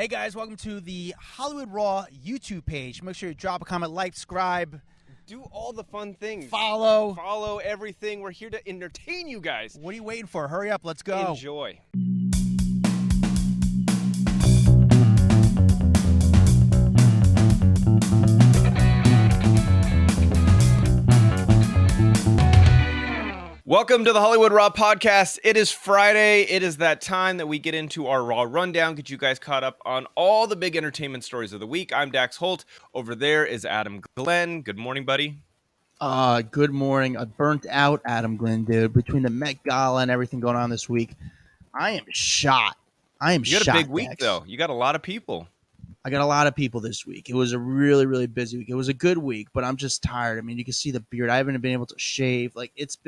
Hey guys, welcome to the Hollywood Raw YouTube page. Make sure you drop a comment, like, subscribe, do all the fun things. Follow everything. We're here to entertain you guys. What are you waiting for? Hurry up, let's go. Enjoy. Welcome to the Hollywood Raw podcast. It is Friday. It is that time that we get into our Raw rundown, get you guys caught up on all the big entertainment stories of the week. I'm Dax Holt. Over there is Adam Glyn. Good morning, buddy. Good morning. I burnt out Adam Glyn, dude. Between the Met Gala and everything going on this week, I am shot. You got a big week, though. You got a lot of people. I got a lot of people this week. It was a really, really busy week. It was a good week, but I'm just tired. I mean, you can see the beard. I haven't been able to shave. Like, it's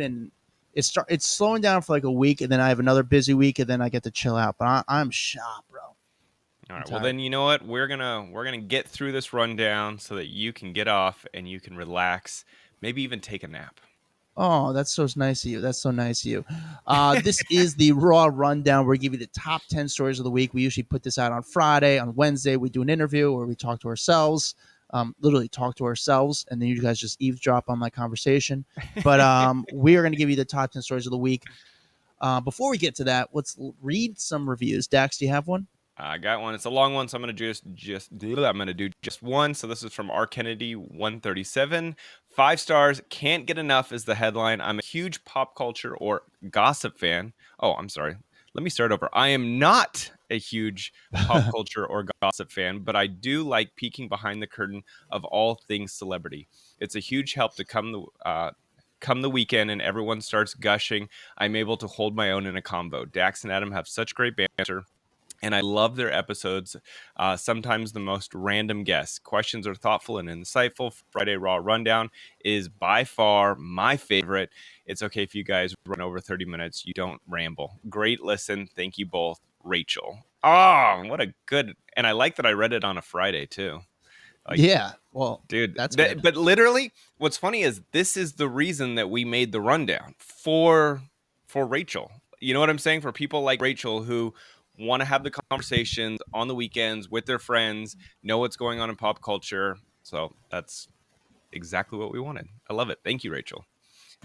slowing down for like a week, and then I have another busy week, and then I get to chill out. But I'm shot, bro. All right. Well, then you know what? We're gonna get through this rundown so that you can get off and you can relax, maybe even take a nap. Oh, that's so nice of you. That's so nice of you. This is the Raw Rundown. We give you the top 10 stories of the week. We usually put this out on Friday. On Wednesday, we do an interview where we talk to ourselves. Literally talk to ourselves, and then you guys just eavesdrop on my conversation. But we are going to give you the top 10 stories of the week. Before we get to that, let's read some reviews. Dax, do you have one? I got one. It's a long one, so I'm going to do just one. So this is from R. Kennedy 137. 5 stars. Can't get enough is the headline. I'm a huge pop culture or gossip fan. Oh, I'm sorry. Let me start over. I am not a huge pop culture or gossip fan, but I do like peeking behind the curtain of all things celebrity. It's a huge help to come the weekend and everyone starts gushing. I'm able to hold my own in a combo. Dax and Adam have such great banter, and I love their episodes. Sometimes the most random guests. Questions are thoughtful and insightful. Friday Raw Rundown is by far my favorite. It's okay if you guys run over 30 minutes. You don't ramble. Great listen. Thank you both. Rachel. Oh, what a good. And I like that I read it on a Friday, too. Like, yeah. Well, dude, that's good. But literally, what's funny is this is the reason that we made the rundown for Rachel. You know what I'm saying? For people like Rachel who want to have the conversations on the weekends with their friends, know what's going on in pop culture. So that's exactly what we wanted. I love it. Thank you, Rachel.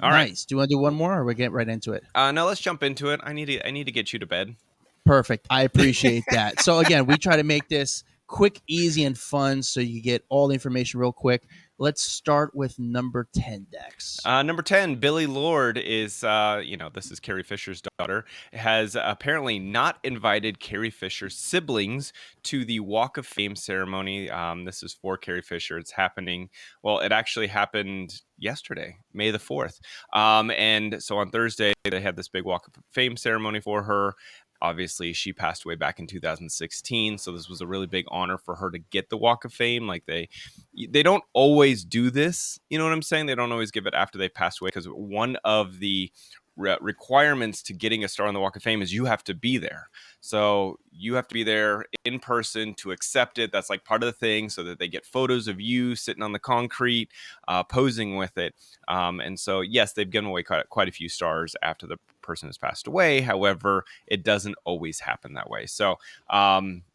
All nice. right. Do you want to do one more, or we get right into it? No, let's jump into it. I need to get you to bed. Perfect. I appreciate that. So again, we try to make this quick, easy, and fun so you get all the information real quick. Let's start with number 10, Dex. Number 10, Billie Lourd is, this is Carrie Fisher's daughter, has apparently not invited Carrie Fisher's siblings to the Walk of Fame ceremony. This is for Carrie Fisher. It's happening. Well, it actually happened yesterday, May the 4th. And so on Thursday, they had this big Walk of Fame ceremony for her. Obviously, she passed away back in 2016, so this was a really big honor for her to get the Walk of Fame. Like they don't always do this, you know what I'm saying? They don't always give it after they passed away, because one of the requirements to getting a star on the Walk of Fame is you have to be there. So you have to be there in person to accept it. That's like part of the thing, so that they get photos of you sitting on the concrete, posing with it. And so, yes, they've given away quite a few stars after the person has passed away. However, it doesn't always happen that way. So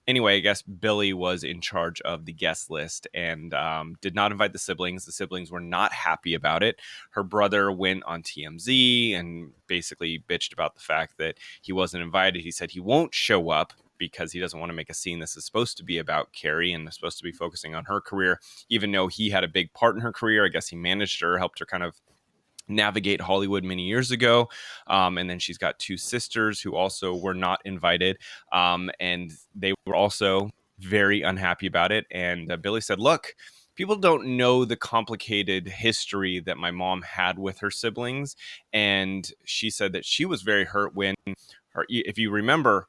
anyway, I guess Billie was in charge of the guest list and did not invite the siblings. The siblings were not happy about it. Her brother went on TMZ and basically bitched about the fact that he wasn't invited. He said he won't show up because he doesn't want to make a scene. This is supposed to be about Carrie and is supposed to be focusing on her career, even though he had a big part in her career. I guess he managed her, helped her kind of navigate Hollywood many years ago. And then she's got 2 sisters who also were not invited. And they were also very unhappy about it. And Billie said, look, people don't know the complicated history that my mom had with her siblings. And she said that she was very hurt when if you remember,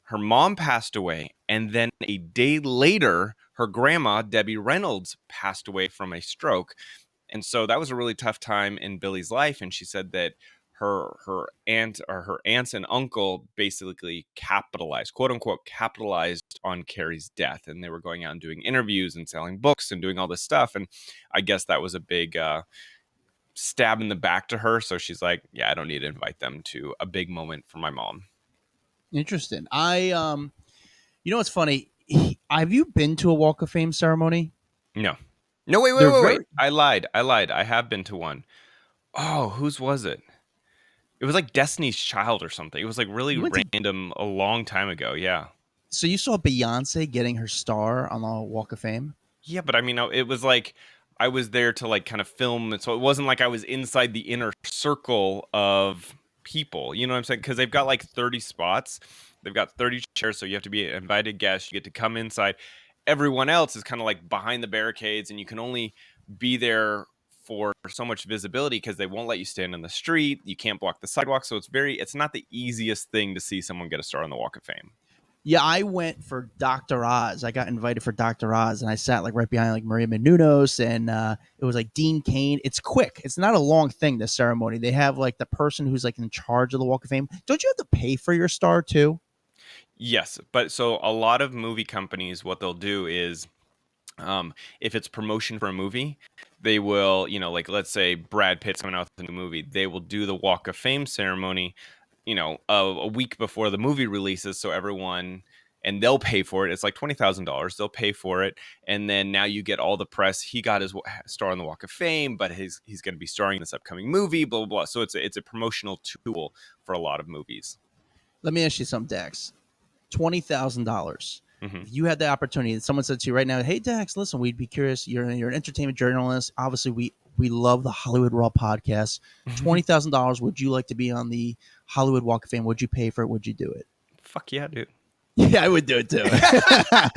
her mom passed away. And then a day later, her grandma, Debbie Reynolds, passed away from a stroke. And so that was a really tough time in Billie's life. And she said that her aunts and uncle basically capitalized, quote unquote, capitalized on Carrie's death. And they were going out and doing interviews and selling books and doing all this stuff. And I guess that was a big stab in the back to her. So she's like, yeah, I don't need to invite them to a big moment for my mom. Interesting. You know what's funny? Have you been to a Walk of Fame ceremony? No. No, wait, wait, They're wait, wait. very. I lied. I lied. I have been to one. Oh, whose was it? It was like Destiny's Child or something. It was like really You went to. random a long time ago. Yeah. So you saw Beyonce getting her star on the Walk of Fame? Yeah, but I mean, it was like I was there to like kind of film, and so it wasn't like I was inside the inner circle of people. You know what I'm saying? Because they've got like 30 spots, they've got 30 chairs, so you have to be an invited guest. You get to come inside. Everyone else is kind of like behind the barricades, and you can only be there for so much visibility because they won't let you stand in the street. You can't block the sidewalk, so it's not the easiest thing to see someone get a star on the Walk of Fame. Yeah, I went for Dr. Oz. I got invited for Dr. Oz, and I sat like right behind like Maria Menounos, and it was like Dean Cain. It's quick. It's not a long thing. This ceremony. They have like the person who's like in charge of the Walk of Fame. Don't you have to pay for your star too? Yes, but so a lot of movie companies, what they'll do is if it's promotion for a movie, they will, like let's say Brad Pitt's coming out with a new movie, they will do the Walk of Fame ceremony, a week before the movie releases, so everyone, and they'll pay for it. It's like $20,000. They'll pay for it, and then now you get all the press. He got his star on the Walk of Fame, but he's going to be starring in this upcoming movie. Blah blah blah. So it's a promotional tool for a lot of movies. Let me ask you something, Dax. $20,000. Hmm. If you had the opportunity, someone said to you right now, "Hey, Dax, listen, we'd be curious. You're an entertainment journalist. Obviously, we love the Hollywood Raw podcast. $20,000. Would you like to be on the Hollywood Walk of Fame? Would you pay for it? Would you do it?" Fuck yeah, dude. Yeah, I would do it too. I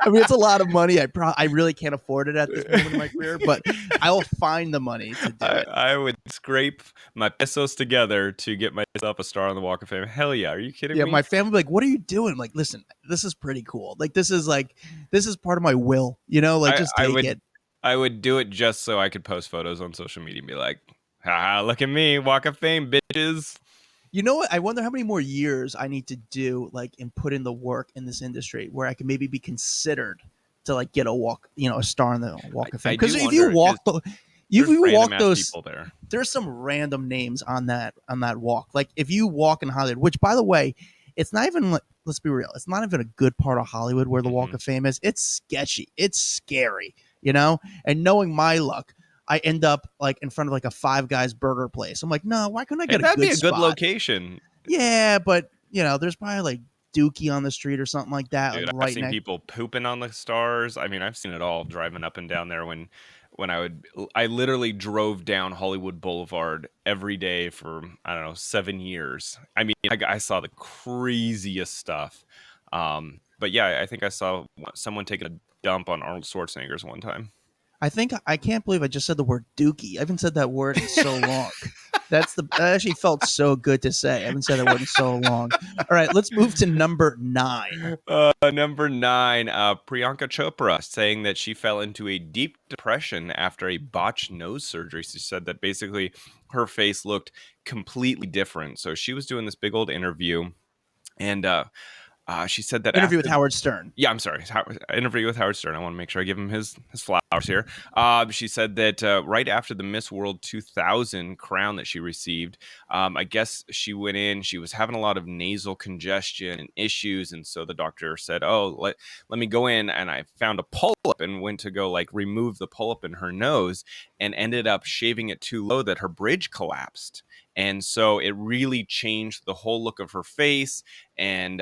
mean, it's a lot of money. I really can't afford it at this moment in my career, but I will find the money to do it. I would scrape my pesos together to get myself a star on the Walk of Fame. Hell yeah. Are you kidding Yeah, me? my family would be like, "What are you doing?" I'm like, listen, this is pretty cool. Like, this is part of my will. Like I, just I take would it. I would do it just so I could post photos on social media and be like, haha, look at me, Walk of Fame, bitches. You know what? I wonder how many more years I need to do, like, and put in the work in this industry where I can maybe be considered to like get a walk, a star on the Walk of Fame. I Because do if you wonder because walk the, if there's you random walk ass those, people there. there's some random names on that walk. Like if you walk in Hollywood, which by the way, it's not even like, let's be real, it's not even a good part of Hollywood where the Walk Hmm. of Fame is. It's sketchy. It's scary, And knowing my luck, I end up like in front of like a Five Guys burger place. I'm like, no, why couldn't I Hey, get a that'd be good a good spot? location. Yeah, but there's probably like Dookie on the street or something like that, like Dude, I've right seen next. people pooping on the stars. I mean, I've seen it all driving up and down there when I literally drove down Hollywood Boulevard every day for, I don't know, 7 years. I mean, I saw the craziest stuff. But yeah, I think I saw someone taking a dump on Arnold Schwarzenegger's one time. I can't believe I just said the word Dookie. I haven't said that word in so long. That actually felt so good to say. I haven't said that word in so long. All right, let's move to number 9. Number 9, Priyanka Chopra saying that she fell into a deep depression after a botched nose surgery. She said that basically her face looked completely different. So she was doing this big old interview, and she said that Interview with after, Howard Stern. yeah, I'm sorry. Interview with Howard Stern. I want to make sure I give him his flowers here. She said that right after the Miss World 2000 crown that she received, I guess she went in. She was having a lot of nasal congestion and issues, and so the doctor said, "Oh, let me go in." And I found a polyp and went to go like remove the polyp in her nose, and ended up shaving it too low that her bridge collapsed. And so it really changed the whole look of her face, and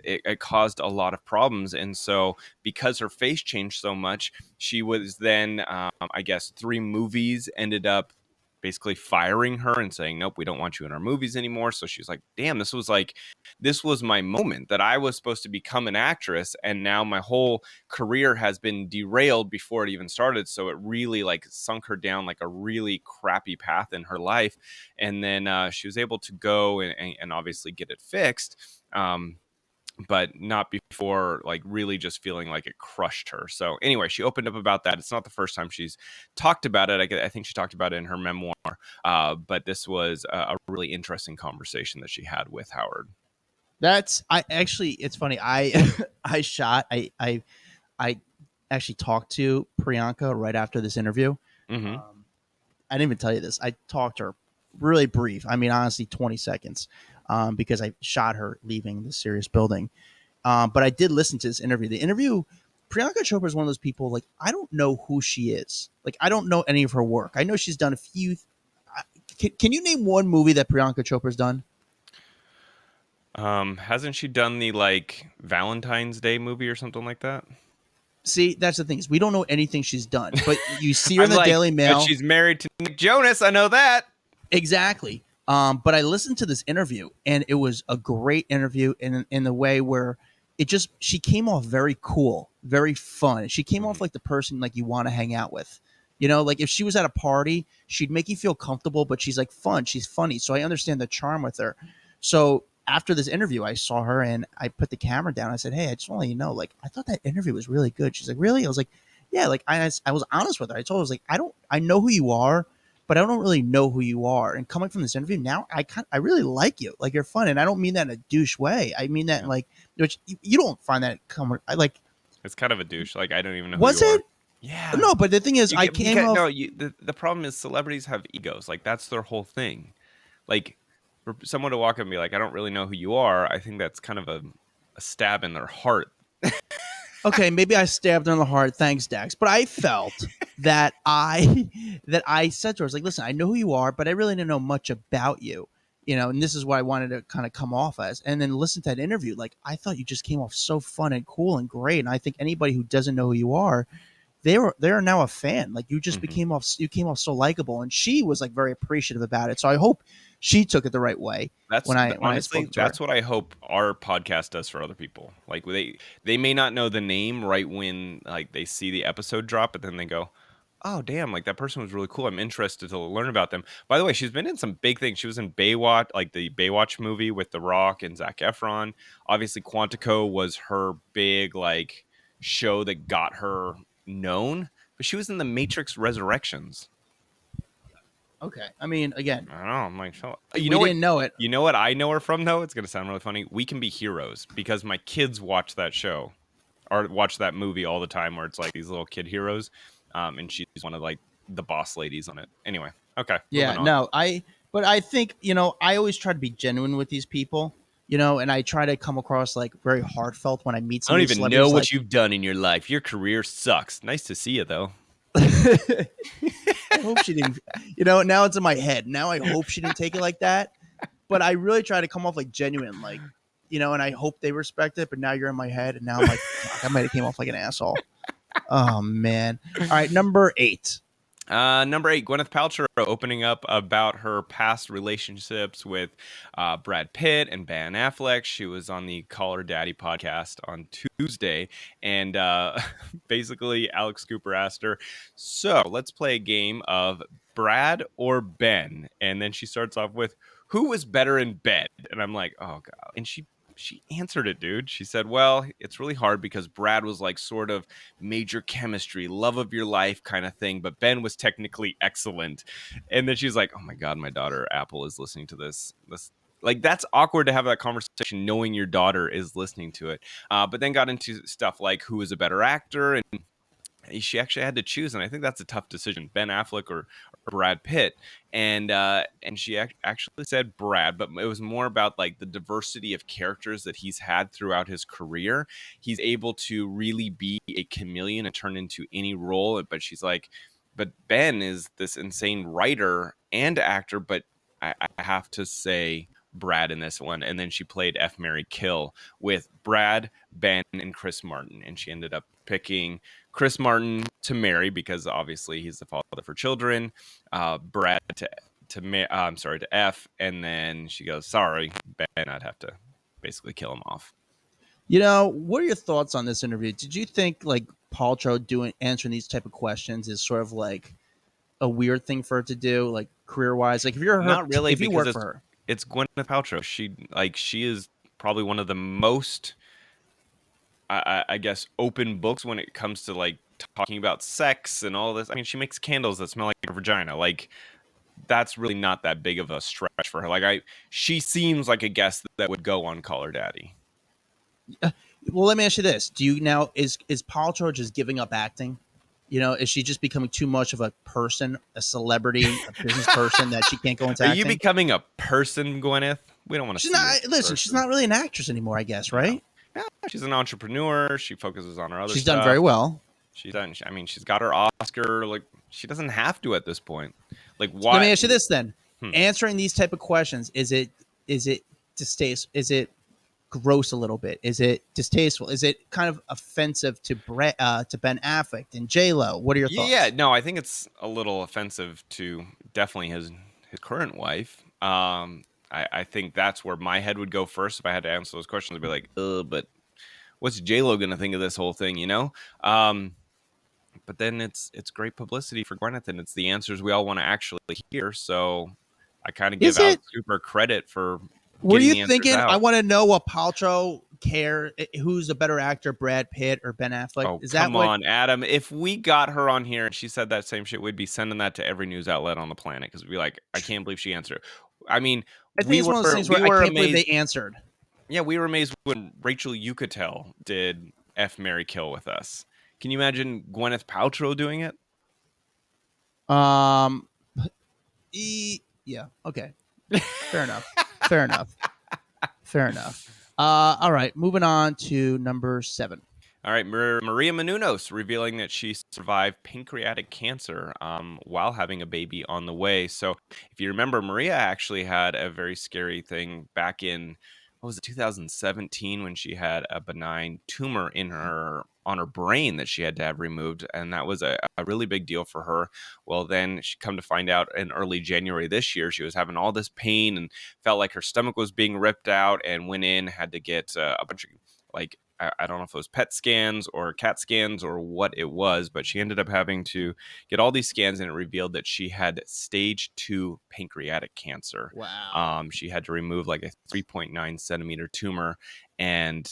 it caused a lot of problems. And so because her face changed so much, she was then, I guess, 3 movies ended up basically firing her and saying, nope, we don't want you in our movies anymore. So she's like, damn, this was my moment that I was supposed to become an actress, and now my whole career has been derailed before it even started. So it really like sunk her down like a really crappy path in her life. And then she was able to go and obviously get it fixed, but not before like really just feeling like it crushed her. So anyway, she opened up about that. It's not the first time she's talked about it. I think she talked about it in her memoir, but this was a really interesting conversation that she had with Howard. I actually, it's funny. I actually talked to Priyanka right after this interview. Hmm. Um, I didn't even tell you this. I talked to her really brief. I mean, honestly, 20 seconds, because I shot her leaving the Sirius building. But I did listen to this interview. The interview, Priyanka Chopra is one of those people, like, I don't know who she is. Like, I don't know any of her work. I know she's done a few. Can you name one movie that Priyanka Chopra's done? Hasn't she done the like Valentine's Day movie or something like that? See, that's the thing is we don't know anything she's done, but you see her in I'm the like, Daily but Mail. she's married to Nick Jonas. I know that. Exactly. But I listened to this interview, and it was a great interview in the way where she came off very cool, very fun. She came off Mhm. like the person like you want to hang out with. You know, like if she was at a party, she'd make you feel comfortable, but she's like fun. She's funny. So I understand the charm with her. So after this interview, I saw her and I put the camera down. I said, "Hey, I just want to let you know, like, I thought that interview was really good." She's like, "Really?" I was like, "Yeah." Like I was honest with her. I told her, I was like, I know who you are, but I don't really know who you are. And coming from this interview now, I really like you. Like you're fun, and I don't mean that in a douche way. I mean that in Yeah. like, which you don't find that come. I like. It's kind of a douche. Like I don't even know who Was you are. it? Yeah. No, but the thing is, You I get came because no, off. the problem is celebrities have egos. Like that's their whole thing. Like for someone to walk up and be like, I don't really know who you are, I think that's kind of a stab in their heart. Okay, maybe I stabbed her in the heart. Thanks, Dax. But I felt that I said to her, I was like, listen, I know who you are, but I really didn't know much about you. You know, and this is what I wanted to kind of come off as. And then listen to that interview. Like, I thought you just came off so fun and cool and great. And I think anybody who doesn't know who you are, they are now a fan. Like Mhm. you came off so likable, and she was like very appreciative about it. So I hope she took it the right way That's when I honestly, spoke to her. that's what I hope our podcast does for other people. Like they may not know the name right when like they see the episode drop, but then they go, "Oh, damn, like that person was really cool. I'm interested to learn about them." By the way, she's been in some big things. She was in Baywatch, like the Baywatch movie with The Rock and Zac Efron. Obviously, Quantico was her big like show that got her known, but she was in The Matrix Resurrections. Okay, I mean, again, I don't know. I'm like, so, we didn't know it. You know what I know her from though? It's gonna sound really funny. We Can Be Heroes because my kids watch that show or watch that movie all the time, where it's like these little kid heroes, and she's one of like the boss ladies on it. Anyway, okay, Yeah, moving on. no, but I think, I always try to be genuine with these people, and I try to come across like very heartfelt when I meet I some of don't these even know celebrities. what Like, you've done in your life. Your career sucks. Nice to see you though. I hope she didn't, now it's in my head. Now I hope she didn't take it like that. But I really try to come off like genuine, like, and I hope they respect it. But now you're in my head, and now I'm like, fuck, I might have came off like an asshole. Oh man. All right, number 8. Number 8, Gwyneth Paltrow opening up about her past relationships with Brad Pitt and Ben Affleck. She was on the Call Her Daddy podcast on Tuesday, and basically Alex Cooper asked her, "So let's play a game of Brad or Ben," and then she starts off with, "Who was better in bed?" And I'm like, "Oh god!" And she answered it, dude. She said, "Well, it's really hard because Brad was like sort of major chemistry, love of your life kind of thing, but Ben was technically excellent." And then she's like, "Oh my god, my daughter Apple is listening to this." Like that's awkward to have that conversation knowing your daughter is listening to it. But then got into stuff like who is a better actor, and she actually had to choose, and I think that's a tough decision: Ben Affleck or Brad Pitt. And she actually said Brad, but it was more about like the diversity of characters that he's had throughout his career. He's able to really be a chameleon and turn into any role. But she's like, but Ben is this insane writer and actor, but I have to say Brad in this one. And then she played F Mary Kill with Brad, Ben, and Chris Martin, and she ended up picking Chris Martin to marry because obviously he's the father for children. Brad I'm sorry, to F, and then she goes, "Sorry, Ben, I'd have to basically kill him off." What are your thoughts on this interview? Did you think like Paltrow doing answering these type of questions is sort of like a weird thing for her to do, like career wise? Like if you're her, Not really, if you because work for her, it's Gwyneth Paltrow. She is probably one of the most I guess open books when it comes to like talking about sex and all this. I mean, she makes candles that smell like her vagina. Like that's really not that big of a stretch for her. She seems like a guest that would go on Call Her Daddy. well, let me ask you this: Do you now is Paltrow just giving up acting? Is she just becoming too much of a person, a celebrity, a business person that she can't go into Are you acting? becoming a person, Gwyneth? We don't want to She's see you not. as a Listen, she's person. not really an actress anymore, I guess, Yeah. right? Yeah, she's an entrepreneur. She focuses on her other She's stuff. done very well. She's done. I mean, she's got her Oscar. Like, she doesn't have to at this point. Like, Let me why? ask you this then: Hmm. answering these type of questions, is it distasteful? Is it gross a little bit? Is it distasteful? Is it kind of offensive to Ben Affleck and J Lo? What are your Yeah, thoughts? no, I think it's a little offensive to definitely his current wife. I think that's where my head would go first if I had to answer those questions. I'd be like, but what's J Lo gonna think of this whole thing? Um, but then it's great publicity for Gwyneth, and it's the answers we all want to actually hear. So I kind of give Is it? Alex Cooper credit for Were getting you the answers thinking? I out. want to know what Paltrow care. Who's a better actor, Brad Pitt or Ben Affleck? Oh, Is that come what? on, Adam. If we got her on here and she said that same shit, we'd be sending that to every news outlet on the planet because we'd be like, I can't believe she answered. I mean, I think we it's were one of those things we where I were can't believe amazed. they answered. Yeah, we were amazed when Rachel Yucatel did F Mary Kill with us. Can you imagine Gwyneth Paltrow doing it? Um. Yeah. Okay. Fair enough. Fair enough. Fair enough. All right. Moving on to number 7. All right, Maria Menounos revealing that she survived pancreatic cancer while having a baby on the way. So, if you remember, Maria actually had a very scary thing back in, what was it, 2017, when she had a benign tumor in her on her brain that she had to have removed, and that was a really big deal for her. Well, then she come to find out in early January this year, she was having all this pain and felt like her stomach was being ripped out, and went in, had to get a bunch of, like, I don't know if it was PET scans or CAT scans or what it was, but she ended up having to get all these scans, and it revealed that she had stage 2 pancreatic cancer. Wow. She had to remove like a 3.9 centimeter tumor, and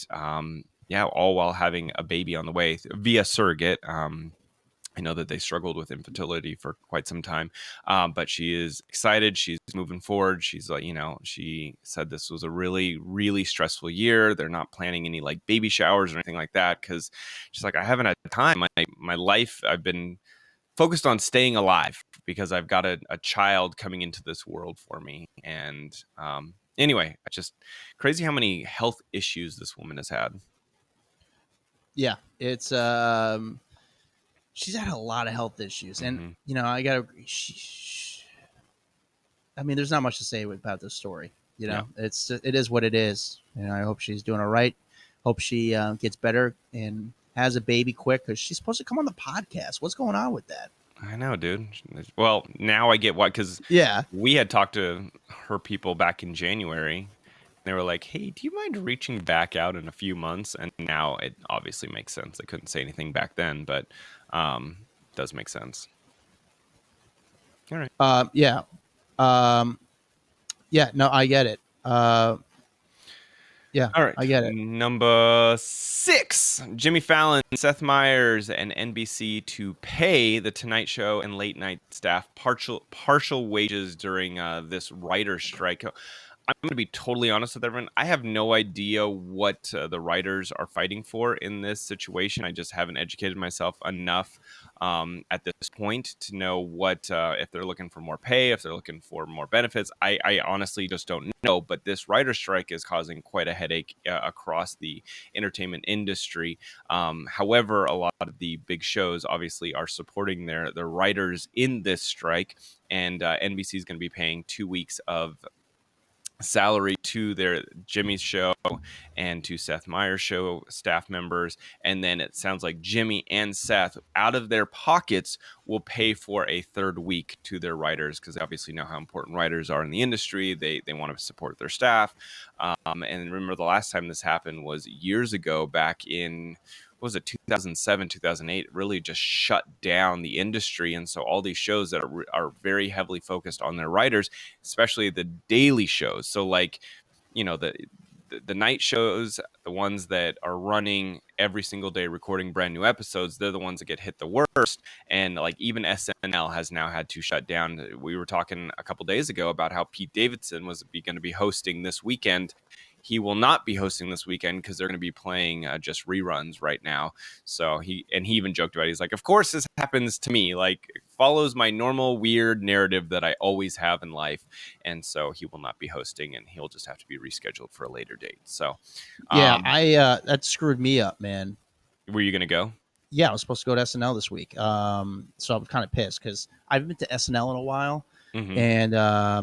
yeah, all while having a baby on the way via surrogate. I know that they struggled with infertility for quite some time, but she is excited. She's moving forward. She's like, she said this was a really, really stressful year. They're not planning any like baby showers or anything like that because she's like, I haven't had time. My life, I've been focused on staying alive because I've got a child coming into this world for me. And anyway, it's just crazy how many health issues this woman has had. Yeah. It's she's had a lot of health issues, and Hmm. I gotta. I mean, there's not much to say about this story. Yeah. It is what it is. I hope she's doing all right. Hope she gets better and has a baby quick because she's supposed to come on the podcast. What's going on with that? I know, dude. Well, now I get why, because Yeah. we had talked to her people back in January. They were like, "Hey, do you mind reaching back out in a few months?" And now it obviously makes sense. I couldn't say anything back then, but it does make sense. All right. Yeah. Um, yeah. No, I get it. Yeah, All right. I get it. Number 6, Jimmy Fallon, Seth Meyers, and NBC to pay the Tonight Show and late night staff partial wages during this writer's strike. I'm going to be totally honest with everyone. I have no idea what the writers are fighting for in this situation. I just haven't educated myself enough at this point to know what if they're looking for more pay, if they're looking for more benefits. I honestly just don't know. But this writer strike is causing quite a headache across the entertainment industry. However, a lot of the big shows obviously are supporting their writers in this strike, and NBC is going to be paying 2 weeks of salary to their Jimmy's show and to Seth Meyers show staff members, and then it sounds like Jimmy and Seth out of their pockets will pay for a third week to their writers because they obviously know how important writers are in the industry. They want to support their staff, and remember the last time this happened was years ago, back in, what was it, 2007, 2008, really just shut down the industry. And so all these shows that are very heavily focused on their writers, especially the daily shows. So like, the night shows, the ones that are running every single day recording brand new episodes, they're the ones that get hit the worst. And like even SNL has now had to shut down. We were talking a couple days ago about how Pete Davidson was going to be hosting this weekend. He will not be hosting this weekend because they're going to be playing just reruns right now. So he even joked about it. He's like, of course this happens to me. Like follows my normal weird narrative that I always have in life, and so he will not be hosting, and he'll just have to be rescheduled for a later date. So, Yeah, um, I that screwed me up, man. were you gonna go? Yeah, I was supposed to go to SNL this week. So I'm kind of pissed because I haven't been to SNL in a while, Mm-hmm. and uh,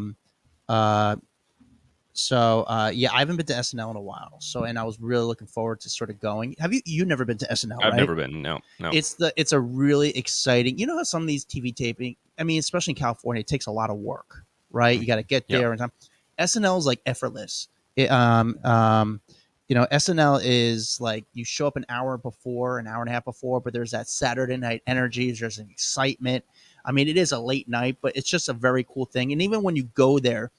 yeah, I haven't been to SNL in a while. So, and I was really looking forward to sort of going. Have you never been to SNL, I've right? never been. No, no. It's a really exciting. You know how some of these TV taping, I mean, especially in California, it takes a lot of work, right? You got to get Yeah. there and time. SNL is like effortless. It, SNL is like you show up an hour before, an hour and a half before, but there's that Saturday night energy. There's an excitement. I mean, it is a late night, but it's just a very cool thing. And even when you go there,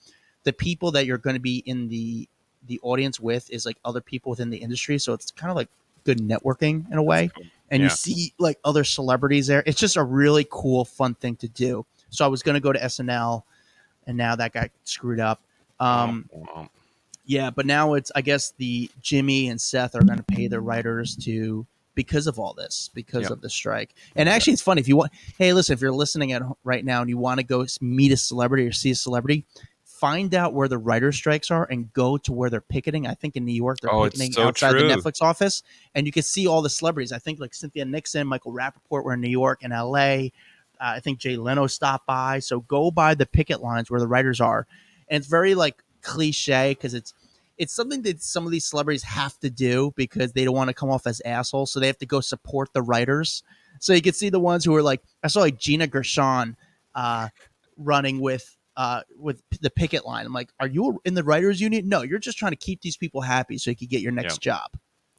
the people that you're going to be in the audience with is like other people within the industry, so it's kind of like good networking in a That's way. cool. And you Yeah. see like other celebrities there. It's just a really cool, fun thing to do. So I was going to go to SNL, and now that got screwed up. Oh, Um, yeah, but now it's I guess the Jimmy and Seth are going to pay the writers to because of all this, because yep. of the strike. And actually, it's funny if you want. Hey, listen, if you're listening at right now and you want to go meet a celebrity or see a celebrity, find out where the writer strikes are and go to where they're picketing. I think in New York they're Oh, it's picketing so outside the true. Netflix office, and you can see all the celebrities. I think like Cynthia Nixon, Michael Rappaport were in New York and L.A. I think Jay Leno stopped by. So go by the picket lines where the writers are, and it's very like cliche because it's something that some of these celebrities have to do because they don't want to come off as assholes. So they have to go support the writers. So you can see the ones who are like, I saw like Gina Gershon running with the picket line. I'm like, are you in the writers union? No, you're just trying to keep these people happy so you can get your next Yep. job.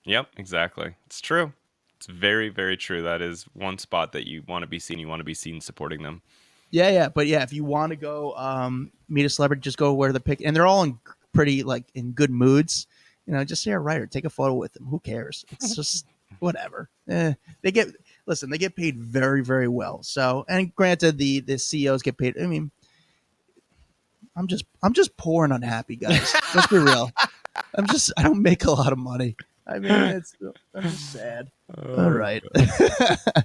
Yep. Exactly. It's true. It's very, very true. That is one spot that you want to be seen. You want to be seen supporting them. Yeah, but yeah, if you want to go meet a celebrity, just go where the pick, and they're all in pretty like in good moods. Just say a writer, take a photo with them. Who cares? It's just whatever. They get listen, they get paid very, very well. So, and granted, the CEOs get paid. I mean, I'm just poor and unhappy, guys. Let's be real. I don't make a lot of money. I mean, I'm just sad. All Oh, right.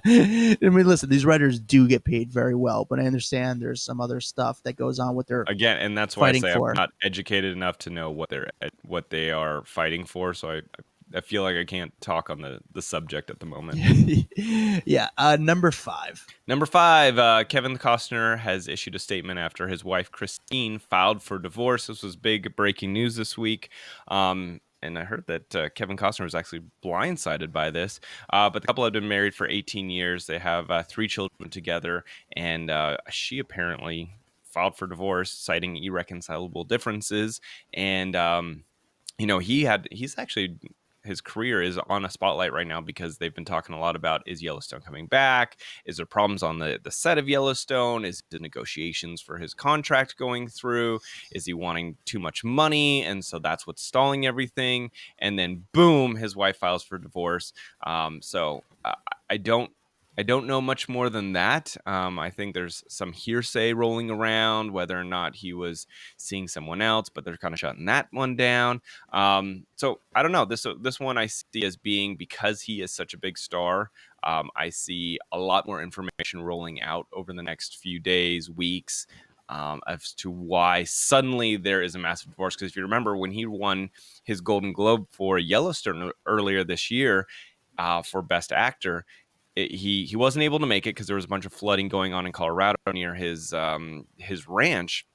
I mean, listen, these writers do get paid very well, but I understand there's some other stuff that goes on with their again, and that's why I fighting say I'm for. not educated enough to know what they are fighting for. So I feel like I can't talk on the subject at the moment. Yeah. Number 5. Number 5, Kevin Costner has issued a statement after his wife Christine filed for divorce. This was big breaking news this week. And I heard that Kevin Costner was actually blindsided by this. But the couple had been married for 18 years. They have 3 children together, and she apparently filed for divorce, citing irreconcilable differences. And he's actually, his career is on a spotlight right now because they've been talking a lot about, is Yellowstone coming back? Is there problems on the set of Yellowstone? Is the negotiations for his contract going through? Is he wanting too much money? And so that's what's stalling everything. And then boom, his wife files for divorce. So I don't I don't know much more than that. I think there's some hearsay rolling around whether or not he was seeing someone else, but they're kind of shutting that one down. So I don't know. This one I see as being, because he is such a big star. I see a lot more information rolling out over the next few days, weeks, as to why suddenly there is a massive divorce. Because if you remember, when he won his Golden Globe for Yellowstone earlier this year for Best Actor, he wasn't able to make it because there was a bunch of flooding going on in Colorado near his ranch,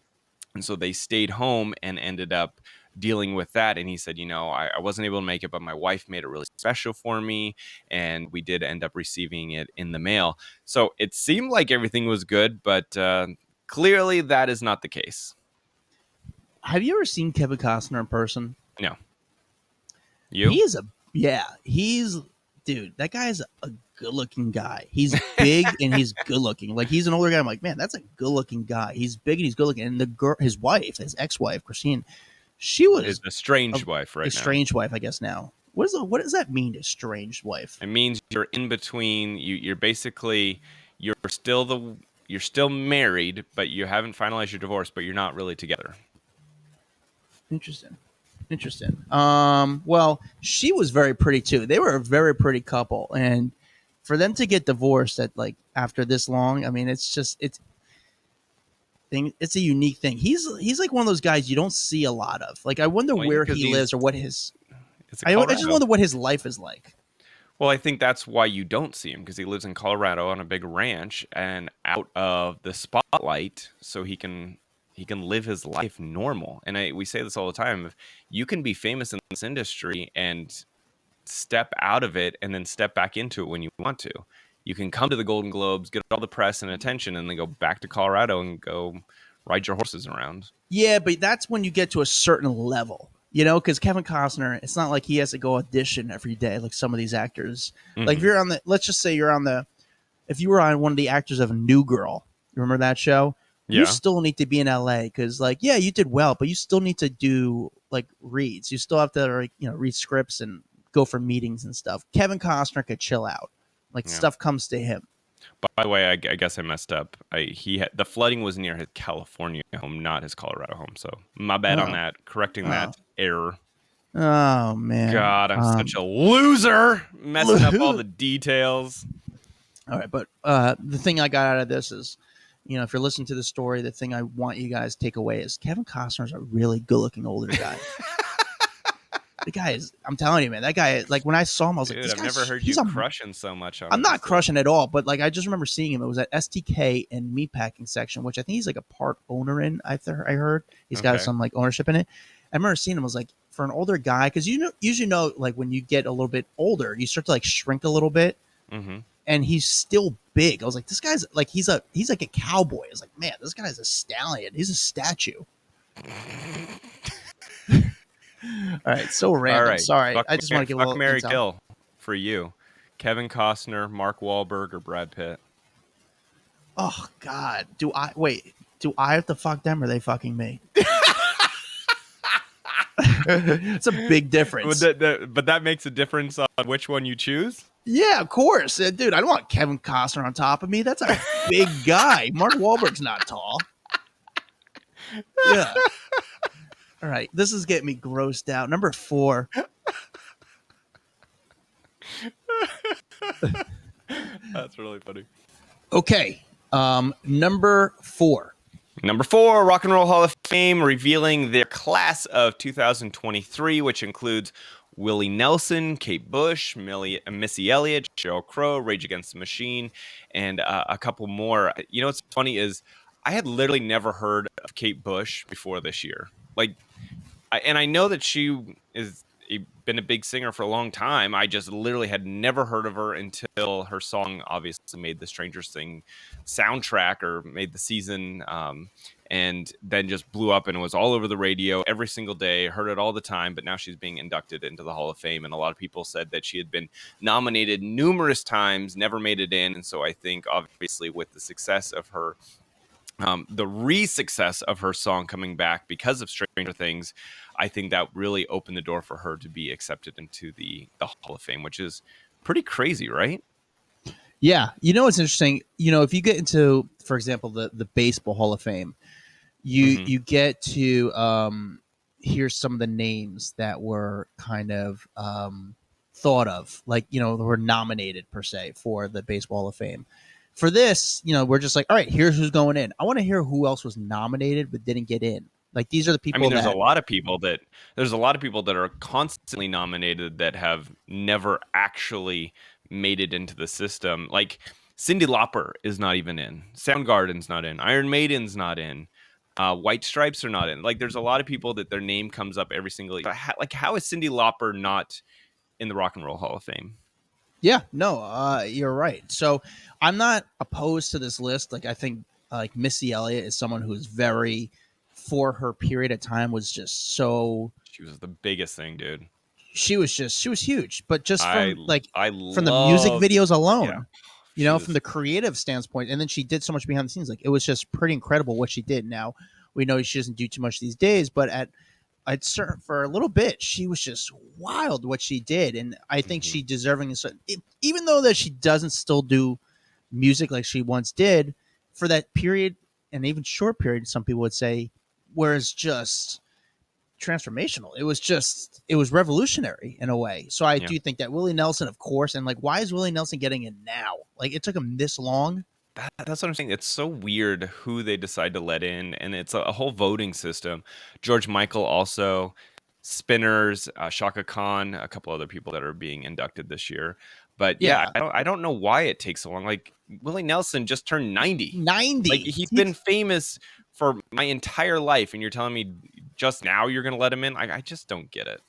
and so they stayed home and ended up dealing with that. And he said, I wasn't able to make it, but my wife made it really special for me, and we did end up receiving it in the mail. So it seemed like everything was good, but clearly that is not the case. Have you ever seen Kevin Costner in person? No, He you? is he's dude. That guy is a good-looking guy. He's big and he's good-looking. Like he's an older guy. I'm like, man, that's a good-looking guy. He's big and he's good-looking. And the girl, his wife, his ex-wife, Christine, she His was estranged wife right now. estranged wife, I guess now. What does that mean, estranged wife? It means you're in between. You're basically you're still you're still married, but you haven't finalized your divorce, but you're not really together. Interesting. Interesting. Well, she was very pretty too. They were a very pretty couple, and for them to get divorced at like after this long, I mean, it's a unique thing. He's like one of those guys you don't see a lot of. Like I wonder Well, yeah, where because he lives or what his. it's a I just Colorado. wonder what his life is like. Well, I think that's why you don't see him because he lives in Colorado on a big ranch and out of the spotlight, so he can live his life normal. And we say this all the time: if you can be famous in this industry and step out of it and then step back into it when you want to. You can come to the Golden Globes, get all the press and attention, and then go back to Colorado and go ride your horses around. Yeah, but that's when you get to a certain level, because Kevin Costner, it's not like he has to go audition every day like some of these actors. Like if Mm-hmm. you're on let's just say if you were on one of the actors of New Girl, remember that show? You Yeah, still need to be in LA because, like, yeah, you did well, but you still need to do like reads. You still have to, like, read scripts and go for meetings and stuff. Kevin Costner could chill out, like yeah. stuff comes to him. By the way, I guess I messed up. The flooding was near his California home, not his Colorado home. So my bad on Oh, that. Correcting oh, that error. oh man. God, I'm such a loser, messing up all All the details. right, but the thing I got out of this is, if you're listening to the story, the thing I want you guys to take away is Kevin Costner's a really good-looking older guy. The guy is, I'm telling you, man, that guy, like, when I saw him, I was like, Dude, this I've never guy's, heard you crushing so much on I'm him. not crushing at all, but like, I just remember seeing him. It was at STK and Meatpacking section, which I think he's like a part owner in, I heard. He's got Okay. some like ownership in it. I remember seeing him, I was like, for an older guy, because usually like when you get a little bit older, you start to like shrink a little bit, Mm-hmm. and he's still big. I was like, this guy's like, he's like a cowboy. I was like, man, this guy's a stallion. He's a statue. All right, so All random. right. Sorry, I just want to get a Fuck little Mary intel. Kill for you. Kevin Costner, Mark Wahlberg, or Brad Pitt? Oh God, do I wait? Do I have to fuck them or are they fucking me? It's a big But difference. that makes a difference on which one you choose. Yeah, of course, dude. I don't want Kevin Costner on top of me. That's a big guy. Mark Wahlberg's not tall. Yeah. All right, this is getting me grossed out. Number 4. That's really funny. Okay, number 4. Number 4, Rock and Roll Hall of Fame revealing their class of 2023, which includes Willie Nelson, Kate Bush, Missy Elliott, Sheryl Crow, Rage Against the Machine, and a couple more. You know what's funny is I had literally never heard of Kate Bush before this year. Like, and I know that she is been a big singer for a long time. I just literally had never heard of her until her song obviously made the Stranger Things soundtrack or made the season, and then just blew up and was all over the radio every single day. Heard it all the time. But now she's being inducted into the Hall of Fame, and a lot of people said that she had been nominated numerous times, never made it in. And so I think obviously with the success of her the re-success of her song coming back because of Stranger Things, I think that really opened the door for her to be accepted into the Hall of Fame, which is pretty crazy, right? Yeah, what's interesting? If you get into, for example, the Baseball Hall of Fame, you Mm-hmm. you get to hear some of the names that were kind of thought of, like were nominated per se for the Baseball Hall of Fame. For this, we're just like, all right, here's who's going in. I want to hear who else was nominated but didn't get in. Like these are the I mean, people there's a that, lot of people that are constantly nominated that have never actually made it into the system. Like Cyndi Lauper is not even in. Soundgarden's not in. Iron Maiden's not in. White Stripes are not in. Like, there's a lot of people that their name comes up every single year. How is Cyndi Lauper not in the Rock and Roll Hall of Fame? yeah, no, you're right. So I'm not opposed to this list. Like I think like Missy Elliott is someone who's very, for her period of time, was just so, She was the biggest thing, dude. she was huge. But just I I from the music loved. videos Yeah, alone, she from was. the creative standpoint, and then she did so much behind the scenes. Like it was just pretty incredible what she did. Now we know she doesn't do too much these days, but at certain, for a little bit, she was just wild what she did, and I think Mhm. she deserving of, even though that she doesn't still do music like she once did for that period, and even short period, some people would say, where it's just transformational. It was revolutionary in a way. So I Yeah. do think that Willie Nelson, of course, and like, why is Willie Nelson getting in now? Like, it took him this long. That's what I'm saying. It's so weird who they decide to let in, and it's a whole voting system. George Michael also, Spinners, Shaka Khan, a couple other people that are being inducted this year. But yeah, Yeah, I don't know why it takes so long. Like Willie Nelson just turned 90. Like 90. he's been famous for my entire life, and you're telling me just now you're going to let him in? I just don't get it.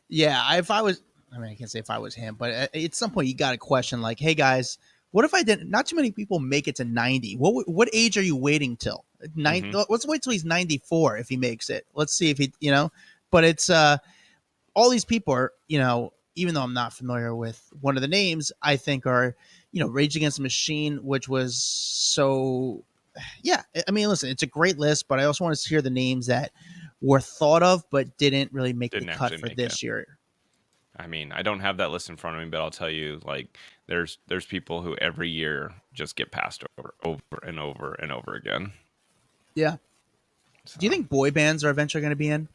Yeah, if I was, I mean, I can't say if I was him, but at some point you got to question, like, hey guys, what if I didn't? Not too many people make it to 90. What age are you waiting till? Hmm. Let's wait till he's 94 if he makes it. Let's see if he, But it's all these people are, even though I'm not familiar with one of the names, I think are, Rage Against the Machine, which was so, yeah. I mean, listen, it's a great list, but I also want to hear the names that were thought of but didn't really make the Didn't cut actually for make it. this year. I mean, I don't have that list in front of me, but I'll tell you, like, there's people who every year just get passed over and over and over again. Yeah. So Do you think boy bands are eventually going to be in?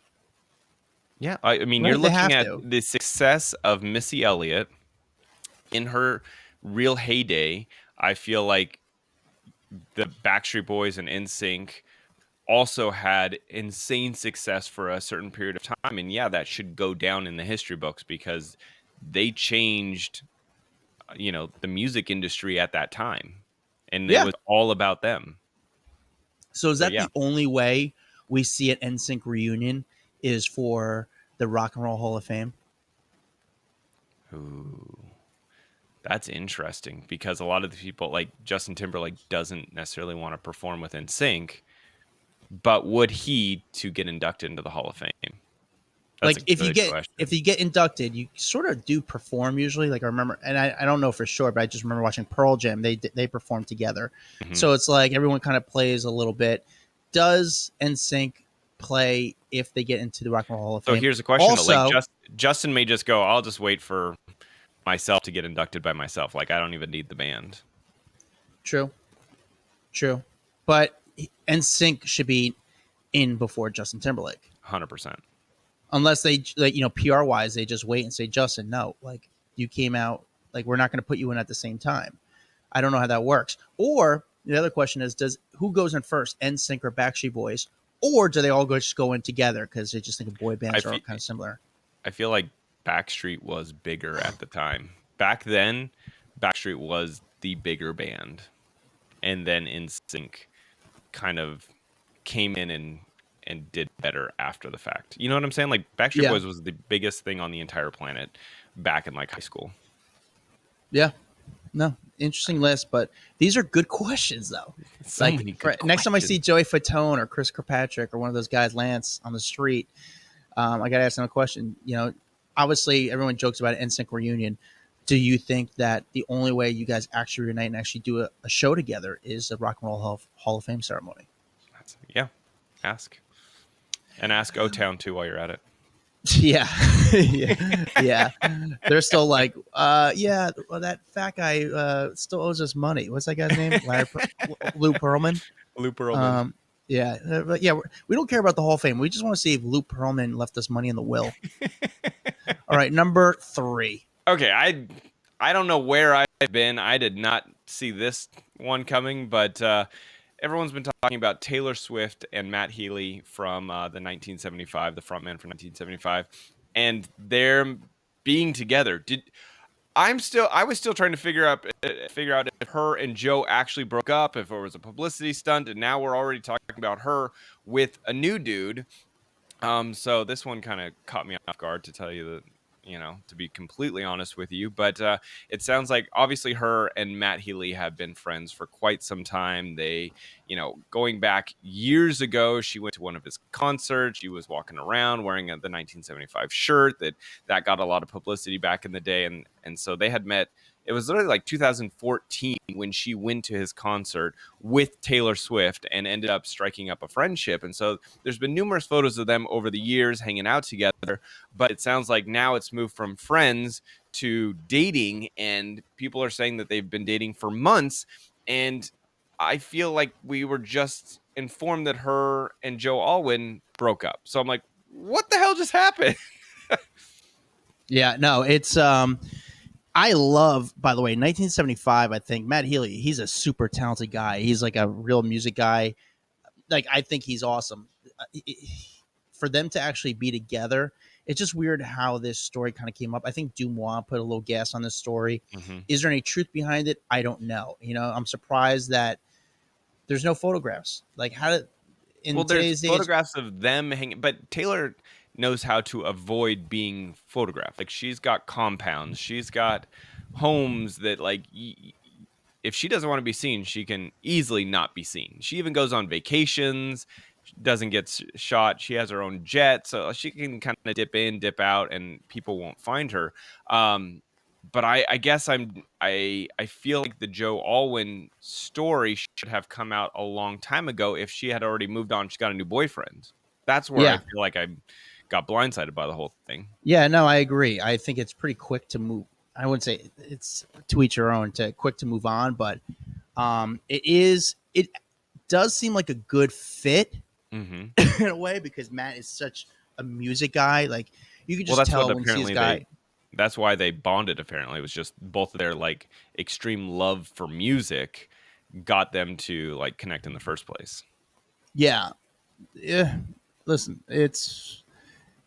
yeah, I mean, you're Right, they looking have at to. the success of Missy Elliott in her real heyday. I feel like the Backstreet Boys and NSYNC also had insane success for a certain period of time, and yeah, that should go down in the history books because they changed, the music industry at that time, and it Yeah. was all about them. So is So that yeah. the only way we see an NSYNC reunion is for the Rock and Roll Hall of Fame? Ooh, that's interesting because a lot of the people like Justin Timberlake doesn't necessarily want to perform with NSYNC, but would he to get inducted into the Hall of Fame? That's Like a good if question. you get inducted, you sort of do perform usually. Like I remember, and I don't know for sure, but I just remember watching Pearl Jam. They perform together, Mhm. so it's like everyone kind of plays a little bit. Does NSYNC play if they get into the Rock and Roll Hall of So Fame? here's a question though, like Also, Justin may just go, I'll just wait for myself to get inducted by myself. Like I don't even need the band. true, true, but NSYNC should be in before Justin Timberlake. 100%. Unless they like, PR wise they just wait and say, Justin, no, like you came out, like we're not going to put you in at the same time. I don't know how that works. Or the other question is, does who goes in first, NSYNC or Backstreet Boys, or do they all just go in together because they just think of boy I bands are all feel kind of similar? I feel like Backstreet was bigger at the time. Back then, Backstreet was the bigger band, and then NSYNC kind of came in and did better after the fact. You know what I'm saying? Like Backstreet Yeah, Boys was the biggest thing on the entire planet back in like high school. yeah, no, interesting list, but these are good questions though. So Like many good next time I questions. see Joey Fatone or Chris Kirkpatrick or one of those guys, Lance, on the street, I got to ask them a question. Obviously everyone jokes about an NSYNC reunion. Do you think that the only way you guys actually reunite and actually do a show together is the Rock and Roll Hall of Fame ceremony? Yeah, ask and ask O Town too while you're at it. Yeah, yeah, yeah. They're still like, yeah, well, that fat guy still owes us money. What's that guy's name? Lou Pearlman. Lou Pearlman. Um, yeah, but yeah, we don't care about the Hall of Fame. We just want to see if Lou Pearlman left us money in the will. All right, number 3. Okay, I don't know where I've been. I did not see this one coming, but everyone's been talking about Taylor Swift and Matt Healy from the 1975, the frontman from 1975, and they're being together. I was still trying to figure out if her and Joe actually broke up, if it was a publicity stunt, and now we're already talking about her with a new dude. So this one kind of caught me off guard, to tell you that, to be completely honest with you. But it sounds like obviously her and Matt Healy have been friends for quite some time. They, going back years ago, she went to one of his concerts. She was walking around wearing the 1975 shirt that got a lot of publicity back in the day, and so they had met. It was literally like 2014 when she went to his concert with Taylor Swift and ended up striking up a friendship. And so there's been numerous photos of them over the years hanging out together, but it sounds like now it's moved from friends to dating, and people are saying that they've been dating for months. And I feel like we were just informed that her and Joe Alwyn broke up. So I'm like, what the hell just happened? Yeah, no, it's I love, by the way, 1975. I think Matt Healy. He's a super talented guy. He's like a real music guy. Like I think he's awesome. For them to actually be together, it's just weird how this story kind of came up. I think Dumois put a little gas on this story. Mm-hmm. Is there any truth behind it? I don't know. You know, I'm surprised that there's no photographs. Like how did Well, in there's today's days? photographs of them hanging, but Taylor knows how to avoid being photographed. Like she's got compounds, she's got homes that like if she doesn't want to be seen, she can easily not be seen. She even goes on vacations, doesn't get shot. She has her own jet, so she can kind of dip in, dip out, and people won't find her. Um, but I guess I feel like the Joe Alwyn story should have come out a long time ago if she had already moved on. She's got a new boyfriend. That's where I Yeah, feel like I got blindsided by the whole thing. yeah. No, I agree. I think it's pretty quick to move. I wouldn't say it's to each your own, to quick to move on, but it is. It does seem like a good fit Hmm. in a way because Matt is such a music guy. Like you could Well, just that's what tell when you see this apparently guy. that's why they bonded. Apparently, it was just both of their like extreme love for music got them to like connect in the first place. Yeah, yeah. Listen, it's